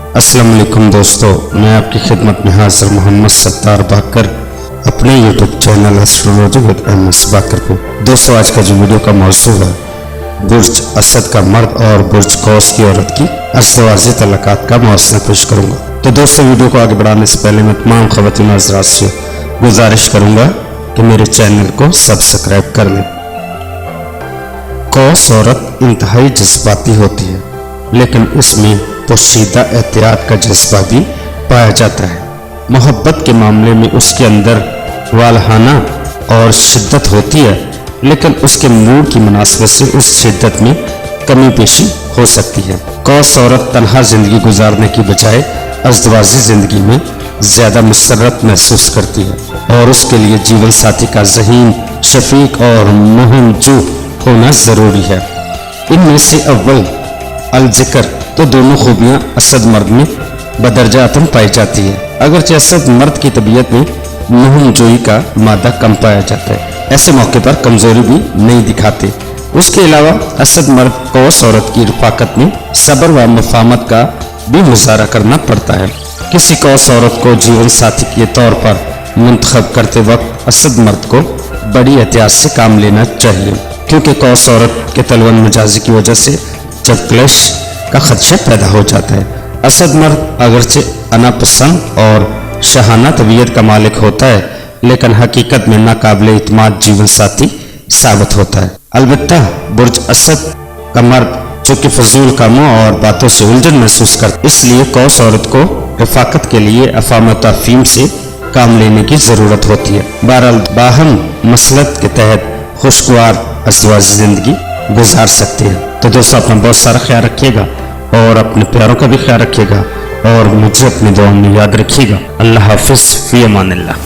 अस्सलाम वालेकुम दोस्तों, मैं आपकी खिदमत में हाजिर मोहम्मद सत्तार बाकर अपने YouTube channel astrology with MS Baqar पे। दोस्तों, आज का जो वीडियो का मौजू है बुर्ज असद का मर्द और बुर्ज कौस की औरत की अज़दवाजी तलाक़ात का मौसम पेश करूंगा। तो दोस्तों, वीडियो को आगे बढ़ाने से पहले मैं तमाम ख़वातीन हज़रात से गुजारिश करूंगा कि मेरे चैनल को सब्सक्राइब कर लें। कौस औरत इंतहाई जज्बाती होती है, लेकिन इसमें पोशीदा एहतियात का जज्बा भी पाया जाता है। मोहब्बत के मामले में उसके अंदर वालहाना और शिद्दत होती है, लेकिन उसके मूड की मुनासबत से उस शिद्दत में कमी पेशी हो सकती है। कौस औरत तन्हा जिंदगी गुजारने की बजाय अज़दवाजी जिंदगी में ज़्यादा मुसर्रत महसूस करती है और उसके लिए जीवन साथी का ज़हीन, शफीक और मुहमजू होना ज़रूरी है। इनमें से अव्वल अल-ज़िक्र तो दोनों खूबियाँ असद मर्द में बदरजातन पाई जाती है। अगरचे असद मर्द की तबीयत में मुहमजोई का मादा कम पाया जाता है, ऐसे मौके पर कमजोरी भी नहीं दिखाते। उसके अलावा असद मर्द कौस औरत की रफाकत में सब्र व मफामत का भी मुजाहरा करना पड़ता है। किसी कौस औरत को जीवन साथी के तौर पर मुंतखब करते वक्त असद मर्द को बड़ी एहतियात से काम लेना चाहिए, क्योंकि कौस औरत के तलवन मिजाजी की वजह से जब क्लेश का खदशा पैदा हो जाता है। असद मर्द अगरचे अनापसंद और शहाना तबीयत का मालिक होता है, लेकिन हकीकत में नाकाबिल इत्मीनान जीवन साथी साबित होता है। अलबत्ता बुर्ज असद का मर्द जो कि फजूल कामों और बातों से उलझन महसूस करता है, इसलिए कौस औरत को रफाकत के लिए अफाम तफहीम से काम लेने की ज़रूरत होती है। बहरहाल बाहम मसलत के तहत खुशगवार अज़दवाजी ज़िंदगी गुजार सकते हैं। तो दोस्तों, अपना बहुत सारा ख्याल रखिएगा और अपने प्यारों का भी ख्याल रखिएगा और मुझे अपनी दुआ में याद रखिएगा। अल्लाह हाफिज़, फ़ी अमानिल्लाह।